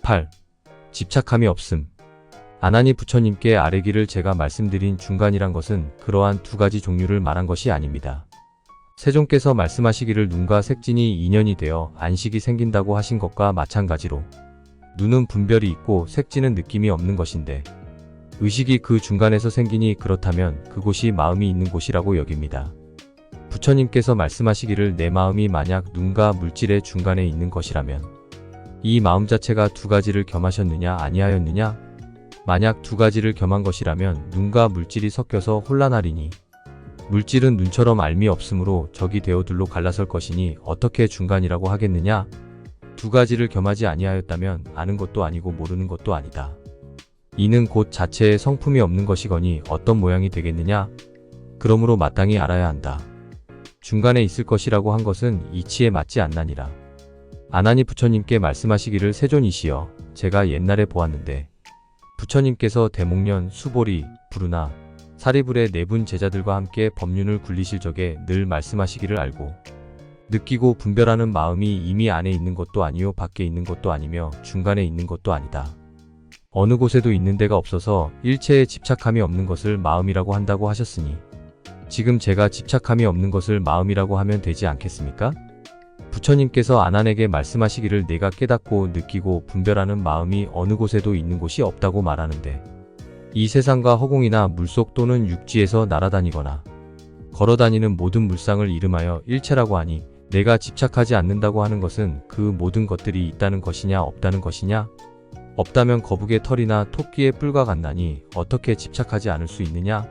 18. 집착함이 없음. 아나니 부처님께 아뢰기를 제가 말씀드린 중간이란 것은 그러한 두 가지 종류를 말한 것이 아닙니다. 세존께서 말씀하시기를 눈과 색진이 인연이 되어 안식이 생긴다고 하신 것과 마찬가지로 눈은 분별이 있고 색진은 느낌이 없는 것인데 의식이 그 중간에서 생기니 그렇다면 그곳이 마음이 있는 곳이라고 여깁니다. 부처님께서 말씀하시기를 내 마음이 만약 눈과 물질의 중간에 있는 것이라면 이 마음 자체가 두 가지를 겸하셨느냐 아니하였느냐? 만약 두 가지를 겸한 것이라면 눈과 물질이 섞여서 혼란하리니 물질은 눈처럼 알미 없으므로 적이 되어 둘로 갈라설 것이니 어떻게 중간이라고 하겠느냐? 두 가지를 겸하지 아니하였다면 아는 것도 아니고 모르는 것도 아니다. 이는 곧 자체에 성품이 없는 것이거니 어떤 모양이 되겠느냐? 그러므로 마땅히 알아야 한다. 중간에 있을 것이라고 한 것은 이치에 맞지 않나니라. 아나니 부처님께 말씀하시기를 세존이시여 제가 옛날에 보았는데 부처님께서 대목련, 수보리, 부르나, 사리불의 네 분 제자들과 함께 법륜을 굴리실 적에 늘 말씀하시기를 알고 느끼고 분별하는 마음이 이미 안에 있는 것도 아니요 밖에 있는 것도 아니며 중간에 있는 것도 아니다. 어느 곳에도 있는 데가 없어서 일체에 집착함이 없는 것을 마음이라고 한다고 하셨으니 지금 제가 집착함이 없는 것을 마음이라고 하면 되지 않겠습니까? 부처님께서 아난에게 말씀하시기를 내가 깨닫고 느끼고 분별하는 마음이 어느 곳에도 있는 곳이 없다고 말하는데 이 세상과 허공이나 물속 또는 육지에서 날아다니거나 걸어다니는 모든 물상을 이름하여 일체라고 하니 내가 집착하지 않는다고 하는 것은 그 모든 것들이 있다는 것이냐 없다는 것이냐? 없다면 거북의 털이나 토끼의 뿔과 같나니 어떻게 집착하지 않을 수 있느냐?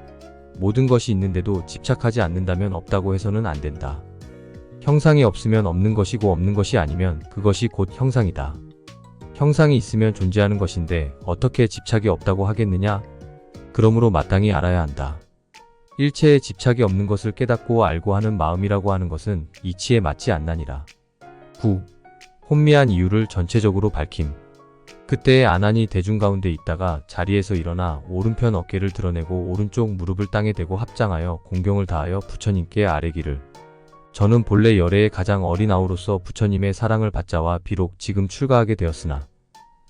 모든 것이 있는데도 집착하지 않는다면 없다고 해서는 안 된다. 형상이 없으면 없는 것이고 없는 것이 아니면 그것이 곧 형상이다. 형상이 있으면 존재하는 것인데 어떻게 집착이 없다고 하겠느냐? 그러므로 마땅히 알아야 한다. 일체에 집착이 없는 것을 깨닫고 알고 하는 마음이라고 하는 것은 이치에 맞지 않나니라. 9. 혼미한 이유를 전체적으로 밝힘. 그때에 아난이 대중 가운데 있다가 자리에서 일어나 오른편 어깨를 드러내고 오른쪽 무릎을 땅에 대고 합장하여 공경을 다하여 부처님께 아뢰기를 저는 본래 열애의 가장 어린 아우로서 부처님의 사랑을 받자와 비록 지금 출가하게 되었으나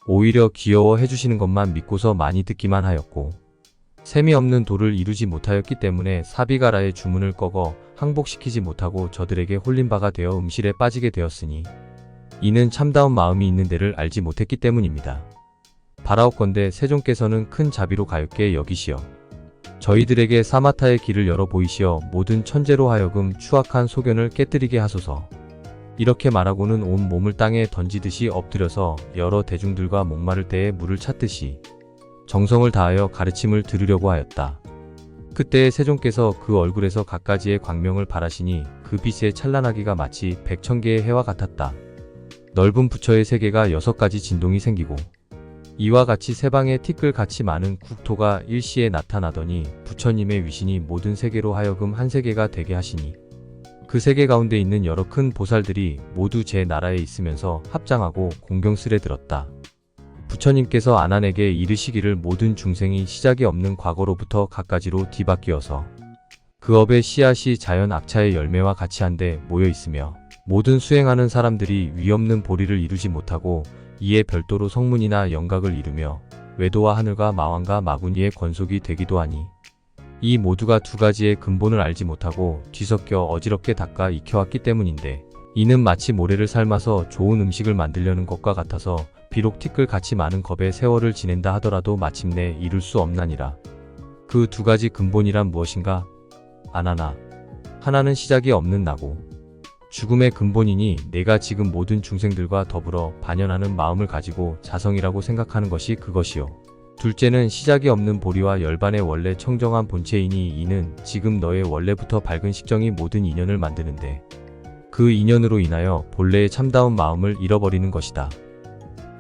오히려 귀여워 해주시는 것만 믿고서 많이 듣기만 하였고 셈이 없는 도를 이루지 못하였기 때문에 사비가라의 주문을 꺼거 항복시키지 못하고 저들에게 홀린 바가 되어 음실에 빠지게 되었으니 이는 참다운 마음이 있는 데를 알지 못했기 때문입니다. 바라옵건대 세존께서는 큰 자비로 가엾게 여기시어 저희들에게 사마타의 길을 열어 보이시어 모든 천재로 하여금 추악한 소견을 깨뜨리게 하소서. 이렇게 말하고는 온 몸을 땅에 던지듯이 엎드려서 여러 대중들과 목마를 때에 물을 찾듯이 정성을 다하여 가르침을 들으려고 하였다. 그때에 세존께서 그 얼굴에서 갖가지의 광명을 발하시니 그 빛의 찬란하기가 마치 100,000개의 해와 같았다. 넓은 부처의 세계가 6가지 진동이 생기고 이와 같이 세방에 티끌같이 많은 국토가 일시에 나타나더니 부처님의 위신이 모든 세계로 하여금 한 세계가 되게 하시니 그 세계 가운데 있는 여러 큰 보살들이 모두 제 나라에 있으면서 합장하고 공경스레 들었다. 부처님께서 아난에게 이르시기를 모든 중생이 시작이 없는 과거로부터 갖가지로 뒤바뀌어서 그 업의 씨앗이 자연 악차의 열매와 같이 한데 모여 있으며 모든 수행하는 사람들이 위없는 보리를 이루지 못하고 이에 별도로 성문이나 영각을 이루며 외도와 하늘과 마왕과 마구니의 권속이 되기도 하니 이 모두가 두 가지의 근본을 알지 못하고 뒤섞여 어지럽게 닦아 익혀왔기 때문인데 이는 마치 모래를 삶아서 좋은 음식을 만들려는 것과 같아서 비록 티끌같이 많은 겁에 세월을 지낸다 하더라도 마침내 이룰 수 없나니라. 그 두 가지 근본이란 무엇인가? 아나나. 하나는 시작이 없는 나고 죽음의 근본이니 내가 지금 모든 중생들과 더불어 반연하는 마음을 가지고 자성이라고 생각하는 것이 그것이요. 둘째는 시작이 없는 보리와 열반의 원래 청정한 본체이니 이는 지금 너의 원래부터 밝은 식정이 모든 인연을 만드는데 그 인연으로 인하여 본래의 참다운 마음을 잃어버리는 것이다.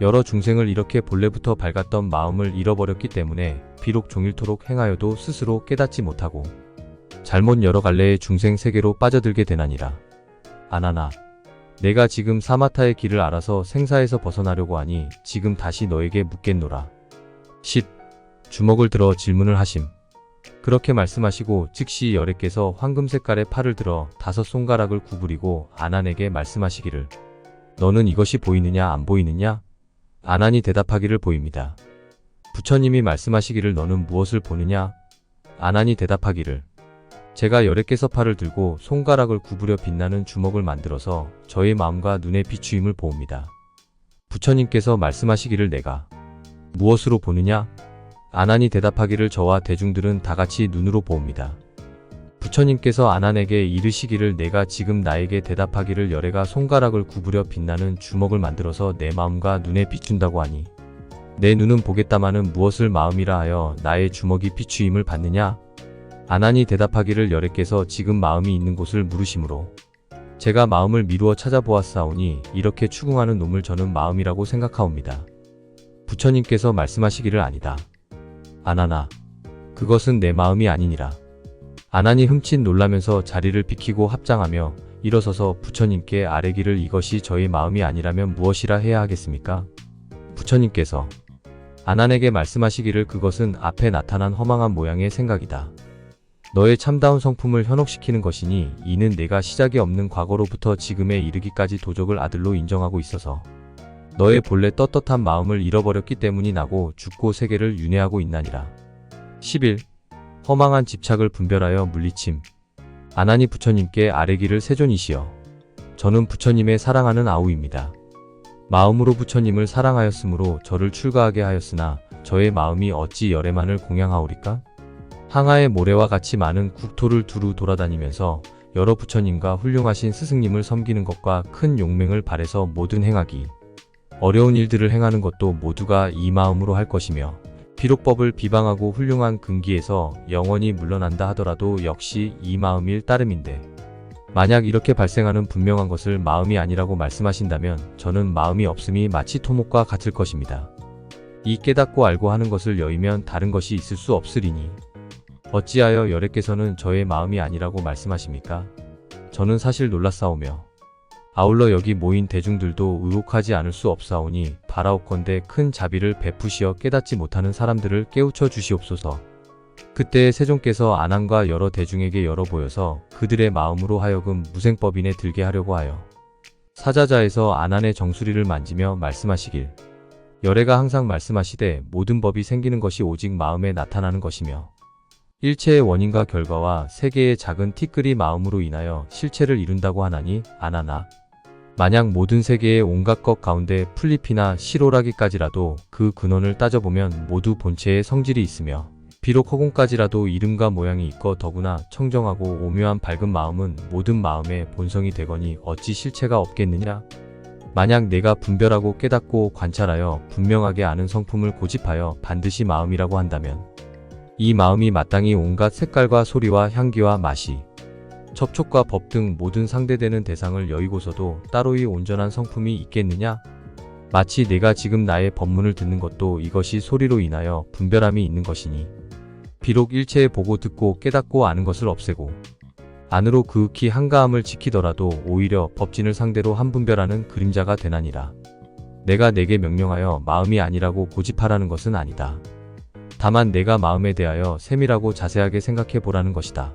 여러 중생을 이렇게 본래부터 밝았던 마음을 잃어버렸기 때문에 비록 종일토록 행하여도 스스로 깨닫지 못하고 잘못 여러 갈래의 중생 세계로 빠져들게 되나니라. 아나나. 내가 지금 사마타의 길을 알아서 생사에서 벗어나려고 하니 지금 다시 너에게 묻겠노라. 10. 주먹을 들어 질문을 하심. 그렇게 말씀하시고 즉시 열애께서 황금 색깔의 팔을 들어 5 손가락을 구부리고 아난에게 말씀하시기를 너는 이것이 보이느냐 안 보이느냐? 아난이 대답하기를 보입니다. 부처님이 말씀하시기를 너는 무엇을 보느냐? 아난이 대답하기를 제가 10개 서파를 들고 손가락을 구부려 빛나는 주먹을 만들어서 저의 마음과 눈에 비추임을 보옵니다. 부처님께서 말씀하시기를 내가 무엇으로 보느냐? 아난이 대답하기를 저와 대중들은 다같이 눈으로 보옵니다. 부처님께서 아난에게 이르시기를 내가 지금 나에게 대답하기를 열애가 손가락을 구부려 빛나는 주먹을 만들어서 내 마음과 눈에 비춘다고 하니 내 눈은 보겠다마는 무엇을 마음이라 하여 나의 주먹이 비추임을 받느냐? 아난이 대답하기를 열애께서 지금 마음이 있는 곳을 물으시므로 제가 마음을 미루어 찾아보았사오니 이렇게 추궁하는 놈을 저는 마음이라고 생각하옵니다. 부처님께서 말씀하시기를 아니다. 아난아, 그것은 내 마음이 아니니라. 아난이 흠칫 놀라면서 자리를 비키고 합장하며 일어서서 부처님께 아뢰기를 이것이 저의 마음이 아니라면 무엇이라 해야 하겠습니까? 부처님께서 아난에게 말씀하시기를 그것은 앞에 나타난 허망한 모양의 생각이다. 너의 참다운 성품을 현혹시키는 것이니 이는 내가 시작이 없는 과거로부터 지금에 이르기까지 도적을 아들로 인정하고 있어서 너의 본래 떳떳한 마음을 잃어버렸기 때문이 나고 죽고 세계를 윤회하고 있나니라. 11. 허망한 집착을 분별하여 물리침. 아난이 부처님께 아뢰기를 세존이시여 저는 부처님의 사랑하는 아우입니다. 마음으로 부처님을 사랑하였으므로 저를 출가하게 하였으나 저의 마음이 어찌 열애만을 공양하오리까? 항아의 모래와 같이 많은 국토를 두루 돌아다니면서 여러 부처님과 훌륭하신 스승님을 섬기는 것과 큰 용맹을 발해서 모든 행하기 어려운 일들을 행하는 것도 모두가 이 마음으로 할 것이며 비록 법을 비방하고 훌륭한 근기에서 영원히 물러난다 하더라도 역시 이 마음일 따름인데 만약 이렇게 발생하는 분명한 것을 마음이 아니라고 말씀하신다면 저는 마음이 없음이 마치 토목과 같을 것입니다. 이 깨닫고 알고 하는 것을 여의면 다른 것이 있을 수 없으리니 어찌하여 열애께서는 저의 마음이 아니라고 말씀하십니까? 저는 사실 놀랐사오며 아울러 여기 모인 대중들도 의혹하지 않을 수 없사오니 바라옵건대 큰 자비를 베푸시어 깨닫지 못하는 사람들을 깨우쳐 주시옵소서. 그때에 세존께서 아난과 여러 대중에게 열어보여서 그들의 마음으로 하여금 무생법인에 들게 하려고 하여 사자자에서 아난의 정수리를 만지며 말씀하시길 열애가 항상 말씀하시되 모든 법이 생기는 것이 오직 마음에 나타나는 것이며 일체의 원인과 결과와 세계의 작은 티끌이 마음으로 인하여 실체를 이룬다고 하나니 아나나 만약 모든 세계의 온갖 것 가운데 풀잎이나 실오라기까지라도 그 근원을 따져보면 모두 본체의 성질이 있으며 비록 허공까지라도 이름과 모양이 있고 더구나 청정하고 오묘한 밝은 마음은 모든 마음의 본성이 되거니 어찌 실체가 없겠느냐? 만약 내가 분별하고 깨닫고 관찰하여 분명하게 아는 성품을 고집하여 반드시 마음이라고 한다면 이 마음이 마땅히 온갖 색깔과 소리와 향기와 맛이 접촉과 법 등 모든 상대되는 대상을 여의고서도 따로이 온전한 성품이 있겠느냐? 마치 내가 지금 나의 법문을 듣는 것도 이것이 소리로 인하여 분별함이 있는 것이니 비록 일체에 보고 듣고 깨닫고 아는 것을 없애고 안으로 그윽히 한가함을 지키더라도 오히려 법진을 상대로 한분별하는 그림자가 되나니라. 내가 내게 명령하여 마음이 아니라고 고집하라는 것은 아니다. 다만 내가 마음에 대하여 세밀하고 자세하게 생각해 보라는 것이다.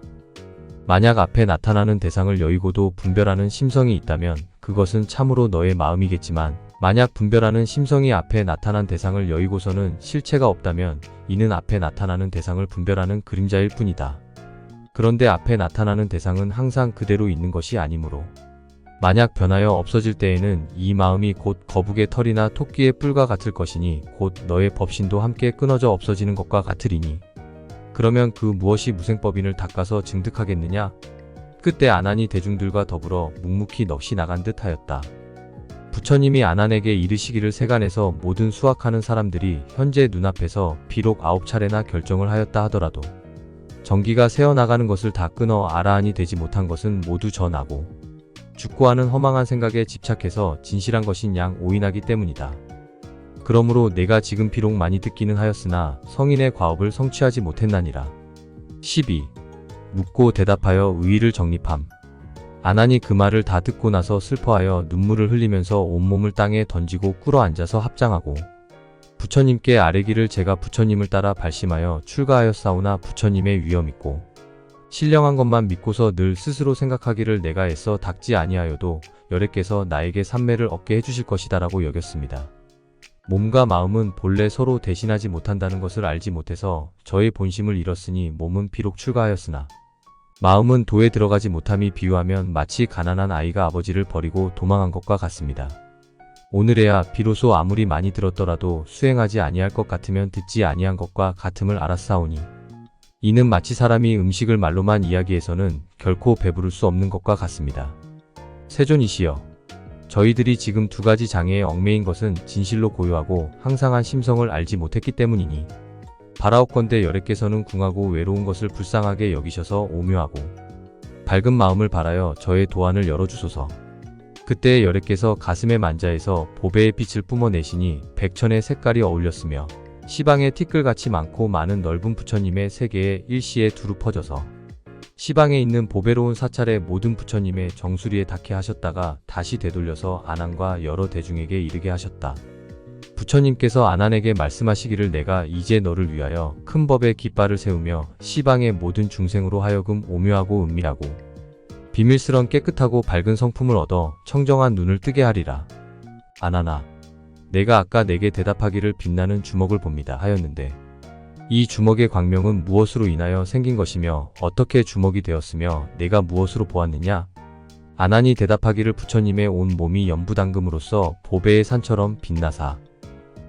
만약 앞에 나타나는 대상을 여의고도 분별하는 심성이 있다면 그것은 참으로 너의 마음이겠지만 만약 분별하는 심성이 앞에 나타난 대상을 여의고서는 실체가 없다면 이는 앞에 나타나는 대상을 분별하는 그림자일 뿐이다. 그런데 앞에 나타나는 대상은 항상 그대로 있는 것이 아니므로 만약 변하여 없어질 때에는 이 마음이 곧 거북의 털이나 토끼의 뿔과 같을 것이니 곧 너의 법신도 함께 끊어져 없어지는 것과 같으리니 그러면 그 무엇이 무생법인을 닦아서 증득하겠느냐? 그때 아난이 대중들과 더불어 묵묵히 넋이 나간 듯 하였다. 부처님이 아난에게 이르시기를 세간에서 모든 수학하는 사람들이 현재 눈앞에서 비록 9차례나 결정을 하였다 하더라도 전기가 새어나가는 것을 다 끊어 아라한이 되지 못한 것은 모두 전하고 죽고 하는 허망한 생각에 집착해서 진실한 것인 양 오인하기 때문이다. 그러므로 내가 지금 비록 많이 듣기는 하였으나 성인의 과업을 성취하지 못했나니라. 12. 묻고 대답하여 의의를 정립함. 아난이 그 말을 다 듣고 나서 슬퍼하여 눈물을 흘리면서 온몸을 땅에 던지고 꿇어 앉아서 합장하고 부처님께 아뢰기를 제가 부처님을 따라 발심하여 출가하였사오나 부처님의 위엄 있고 신령한 것만 믿고서 늘 스스로 생각하기를 내가 애써 닦지 아니하여도 열애께서 나에게 삼매를 얻게 해주실 것이다라고 여겼습니다. 몸과 마음은 본래 서로 대신하지 못한다는 것을 알지 못해서 저의 본심을 잃었으니 몸은 비록 출가하였으나 마음은 도에 들어가지 못함이 비유하면 마치 가난한 아이가 아버지를 버리고 도망한 것과 같습니다. 오늘에야 비로소 아무리 많이 들었더라도 수행하지 아니할 것 같으면 듣지 아니한 것과 같음을 알았사오니 이는 마치 사람이 음식을 말로만 이야기해서는 결코 배부를 수 없는 것과 같습니다. 세존이시여, 저희들이 지금 두 가지 장애에 얽매인 것은 진실로 고요하고 항상한 심성을 알지 못했기 때문이니 바라옵건대 여래께서는 궁하고 외로운 것을 불쌍하게 여기셔서 오묘하고 밝은 마음을 바라여 저의 도안을 열어주소서. 그때 여래께서 가슴에 만자해서 보배의 빛을 뿜어내시니 백천의 색깔이 어울렸으며 시방에 티끌같이 많고 많은 넓은 부처님의 세계에 일시에 두루 퍼져서 시방에 있는 보배로운 사찰의 모든 부처님의 정수리에 닿게 하셨다가 다시 되돌려서 안한과 여러 대중에게 이르게 하셨다. 부처님께서 안한에게 말씀하시기를 내가 이제 너를 위하여 큰 법의 깃발을 세우며 시방의 모든 중생으로 하여금 오묘하고 은밀하고 비밀스런 깨끗하고 밝은 성품을 얻어 청정한 눈을 뜨게 하리라. 안한아, 내가 아까 내게 대답하기를 빛나는 주먹을 봅니다 하였는데 이 주먹의 광명은 무엇으로 인하여 생긴 것이며 어떻게 주먹이 되었으며 내가 무엇으로 보았느냐? 안한이 대답하기를 부처님의 온 몸이 연부당금으로써 보배의 산처럼 빛나사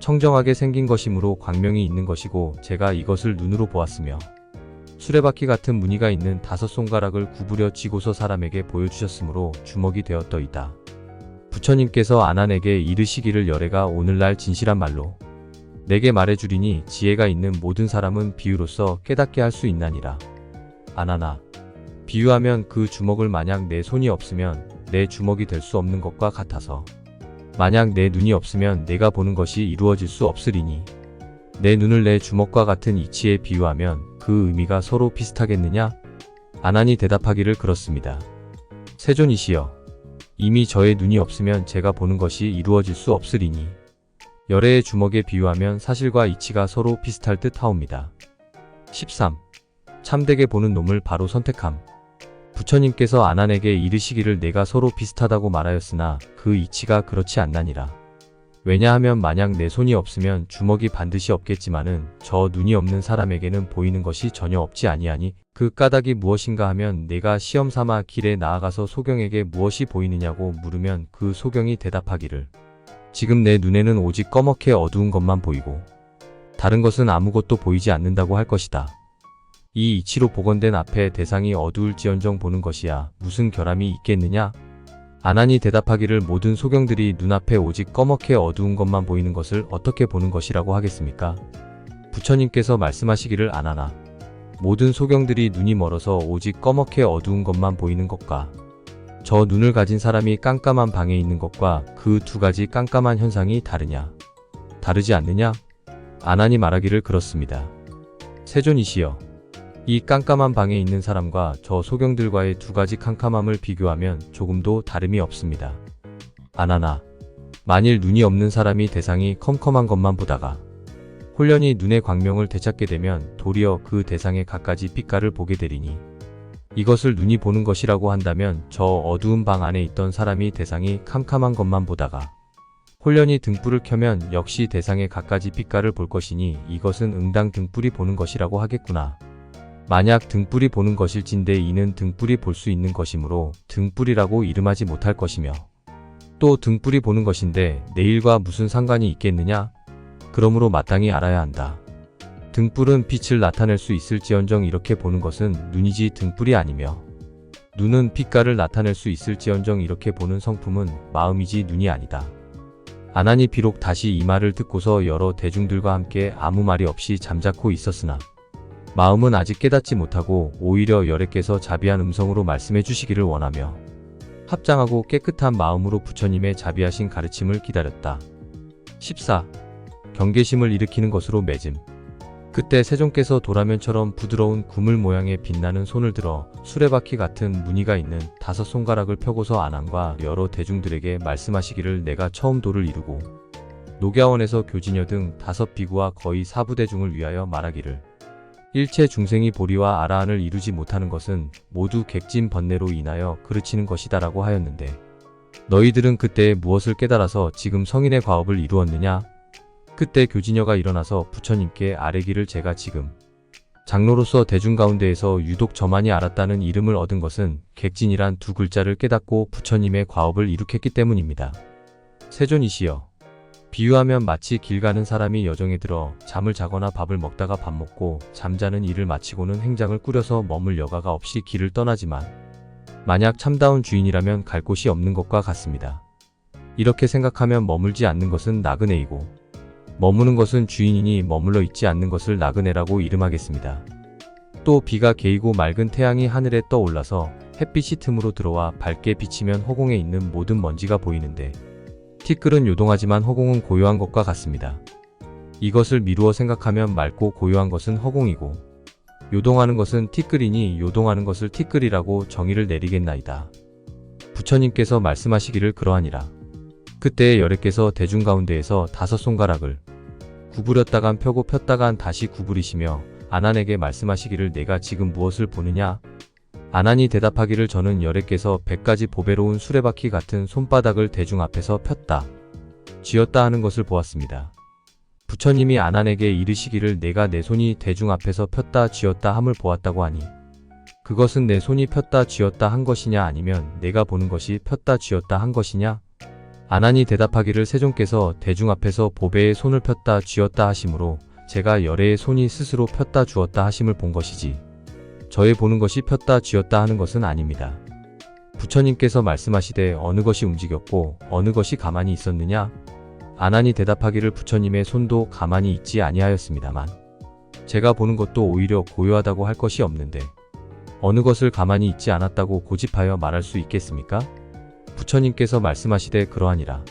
청정하게 생긴 것이므로 광명이 있는 것이고 제가 이것을 눈으로 보았으며 수레바퀴 같은 무늬가 있는 5손가락을 구부려 쥐고서 사람에게 보여주셨으므로 주먹이 되었더이다. 부처님께서 안한에게 이르시기를 여래가 오늘날 진실한 말로 내게 말해주리니 지혜가 있는 모든 사람은 비유로서 깨닫게 할 수 있나니라. 안한아, 비유하면 그 주먹을 만약 내 손이 없으면 내 주먹이 될 수 없는 것과 같아서 만약 내 눈이 없으면 내가 보는 것이 이루어질 수 없으리니 내 눈을 내 주먹과 같은 이치에 비유하면 그 의미가 서로 비슷하겠느냐? 안한이 대답하기를 그렇습니다. 세존이시여, 이미 저의 눈이 없으면 제가 보는 것이 이루어질 수 없으리니 열애의 주먹에 비유하면 사실과 이치가 서로 비슷할 듯 하옵니다. 13. 참되게 보는 놈을 바로 선택함. 부처님께서 안한에게 이르시기를 내가 서로 비슷하다고 말하였으나 그 이치가 그렇지 않나니라. 왜냐하면 만약 내 손이 없으면 주먹이 반드시 없겠지만은 저 눈이 없는 사람에게는 보이는 것이 전혀 없지 아니하니 그 까닭이 무엇인가 하면 내가 시험 삼아 길에 나아가서 소경에게 무엇이 보이느냐고 물으면 그 소경이 대답하기를 지금 내 눈에는 오직 꺼멓게 어두운 것만 보이고 다른 것은 아무것도 보이지 않는다고 할 것이다. 이 이치로 복원된 앞에 대상이 어두울지언정 보는 것이야 무슨 결함이 있겠느냐? 안한이 대답하기를 모든 소경들이 눈앞에 오직 꺼멓게 어두운 것만 보이는 것을 어떻게 보는 것이라고 하겠습니까? 부처님께서 말씀하시기를 안한아, 모든 소경들이 눈이 멀어서 오직 꺼멓게 어두운 것만 보이는 것과 저 눈을 가진 사람이 깜깜한 방에 있는 것과 그 두 가지 깜깜한 현상이 다르냐? 다르지 않느냐? 안한이 말하기를 그렇습니다. 세존이시여, 이 깜깜한 방에 있는 사람과 저 소경들과의 두 가지 캄캄함을 비교하면 조금도 다름이 없습니다. 안한아, 만일 눈이 없는 사람이 대상이 컴컴한 것만 보다가 홀련히 눈의 광명을 되찾게 되면 도리어 그 대상의 갖가지 빛깔을 보게 되리니 이것을 눈이 보는 것이라고 한다면 저 어두운 방 안에 있던 사람이 대상이 캄캄한 것만 보다가 홀련히 등불을 켜면 역시 대상의 갖가지 빛깔을 볼 것이니 이것은 응당 등불이 보는 것이라고 하겠구나. 만약 등불이 보는 것일진데 이는 등불이 볼 수 있는 것이므로 등불이라고 이름하지 못할 것이며 또 등불이 보는 것인데 내일과 무슨 상관이 있겠느냐? 그러므로 마땅히 알아야 한다. 등불은 빛을 나타낼 수 있을지언정 이렇게 보는 것은 눈이지 등불이 아니며 눈은 빛깔을 나타낼 수 있을지언정 이렇게 보는 성품은 마음이지 눈이 아니다. 안한이 비록 다시 이 말을 듣고서 여러 대중들과 함께 아무 말이 없이 잠자코 있었으나 마음은 아직 깨닫지 못하고 오히려 여래께서 자비한 음성으로 말씀해 주시기를 원하며 합장하고 깨끗한 마음으로 부처님의 자비하신 가르침을 기다렸다. 14. 경계심을 일으키는 것으로 맺음. 그때 세존께서 도라면처럼 부드러운 구물 모양의 빛나는 손을 들어 수레바퀴 같은 무늬가 있는 5손가락을 펴고서 안한과 여러 대중들에게 말씀하시기를 내가 처음 도를 이루고 녹야원에서 교진여 등 5비구와 거의 4부대중을 위하여 말하기를 일체 중생이 보리와 아라한을 이루지 못하는 것은 모두 객진 번뇌로 인하여 그르치는 것이다라고 하였는데 너희들은 그때 무엇을 깨달아서 지금 성인의 과업을 이루었느냐? 그때 교진여가 일어나서 부처님께 아뢰기를 제가 지금 장로로서 대중 가운데에서 유독 저만이 알았다는 이름을 얻은 것은 객진이란 두 글자를 깨닫고 부처님의 과업을 이룩했기 때문입니다. 세존이시여, 비유하면 마치 길 가는 사람이 여정에 들어 잠을 자거나 밥을 먹다가 밥 먹고 잠자는 일을 마치고는 행장을 꾸려서 머물 여가가 없이 길을 떠나지만 만약 참다운 주인이라면 갈 곳이 없는 것과 같습니다. 이렇게 생각하면 머물지 않는 것은 나그네이고 머무는 것은 주인이니 머물러 있지 않는 것을 나그네라고 이름하겠습니다. 또 비가 개이고 맑은 태양이 하늘에 떠올라서 햇빛이 틈으로 들어와 밝게 비치면 허공에 있는 모든 먼지가 보이는데 티끌은 요동하지만 허공은 고요한 것과 같습니다. 이것을 미루어 생각하면 맑고 고요한 것은 허공이고 요동하는 것은 티끌이니 요동하는 것을 티끌이라고 정의를 내리겠나이다. 부처님께서 말씀하시기를 그러하니라. 그때에 여래께서 대중 가운데에서 5손가락을 구부렸다간 펴고 폈다간 다시 구부리시며 아난에게 말씀하시기를 내가 지금 무엇을 보느냐? 아난이 대답하기를 저는 여래께서 100가지 보배로운 수레바퀴 같은 손바닥을 대중 앞에서 폈다, 쥐었다 하는 것을 보았습니다. 부처님이 아난에게 이르시기를 내가 내 손이 대중 앞에서 폈다 쥐었다 함을 보았다고 하니 그것은 내 손이 폈다 쥐었다 한 것이냐 아니면 내가 보는 것이 폈다 쥐었다 한 것이냐? 아난이 대답하기를 세존께서 대중 앞에서 보배의 손을 폈다 쥐었다 하심으로 제가 여래의 손이 스스로 폈다 주었다 하심을 본 것이지 저의 보는 것이 폈다 쥐었다 하는 것은 아닙니다. 부처님께서 말씀하시되 어느 것이 움직였고 어느 것이 가만히 있었느냐? 아난이 대답하기를 부처님의 손도 가만히 있지 아니하였습니다만 제가 보는 것도 오히려 고요하다고 할 것이 없는데 어느 것을 가만히 있지 않았다고 고집하여 말할 수 있겠습니까? 부처님께서 말씀하시되 그러하니라.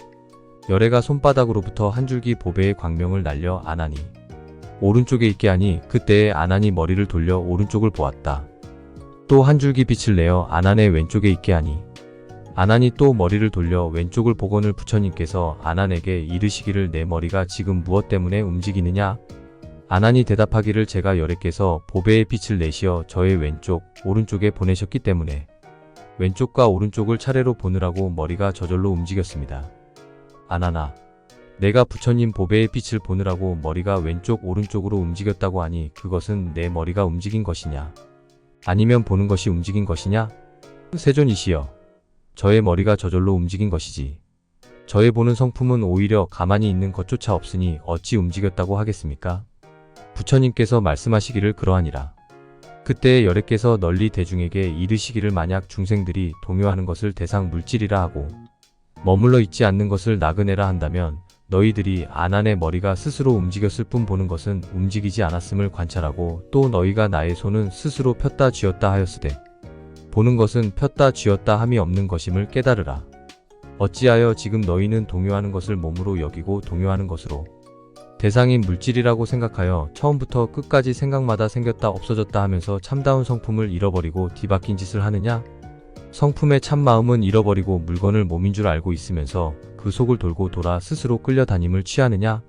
여래가 손바닥으로부터 한 줄기 보배의 광명을 날려 아난이 오른쪽에 있게 하니 그때에 아난이 머리를 돌려 오른쪽을 보았다. 또 한 줄기 빛을 내어 아난의 왼쪽에 있게 하니 아난이 또 머리를 돌려 왼쪽을 보거늘 부처님께서 아난에게 이르시기를 내 머리가 지금 무엇 때문에 움직이느냐? 아난이 대답하기를 제가 여래께서 보배의 빛을 내시어 저의 왼쪽, 오른쪽에 보내셨기 때문에 왼쪽과 오른쪽을 차례로 보느라고 머리가 저절로 움직였습니다. 아난아, 내가 부처님 보배의 빛을 보느라고 머리가 왼쪽 오른쪽으로 움직였다고 하니 그것은 내 머리가 움직인 것이냐? 아니면 보는 것이 움직인 것이냐? 세존이시여, 저의 머리가 저절로 움직인 것이지 저의 보는 성품은 오히려 가만히 있는 것조차 없으니 어찌 움직였다고 하겠습니까? 부처님께서 말씀하시기를 그러하니라. 그때에 여래께서 널리 대중에게 이르시기를 만약 중생들이 동요하는 것을 대상 물질이라 하고 머물러 있지 않는 것을 나그네라 한다면 너희들이 아난의 머리가 스스로 움직였을 뿐 보는 것은 움직이지 않았음을 관찰하고 또 너희가 나의 손은 스스로 폈다 쥐었다 하였으되 보는 것은 폈다 쥐었다 함이 없는 것임을 깨달으라. 어찌하여 지금 너희는 동요하는 것을 몸으로 여기고 동요하는 것으로 대상인 물질이라고 생각하여 처음부터 끝까지 생각마다 생겼다 없어졌다 하면서 참다운 성품을 잃어버리고 뒤바뀐 짓을 하느냐? 성품의 참마음은 잃어버리고 물건을 몸인 줄 알고 있으면서 그 속을 돌고 돌아 스스로 끌려다님을 취하느냐?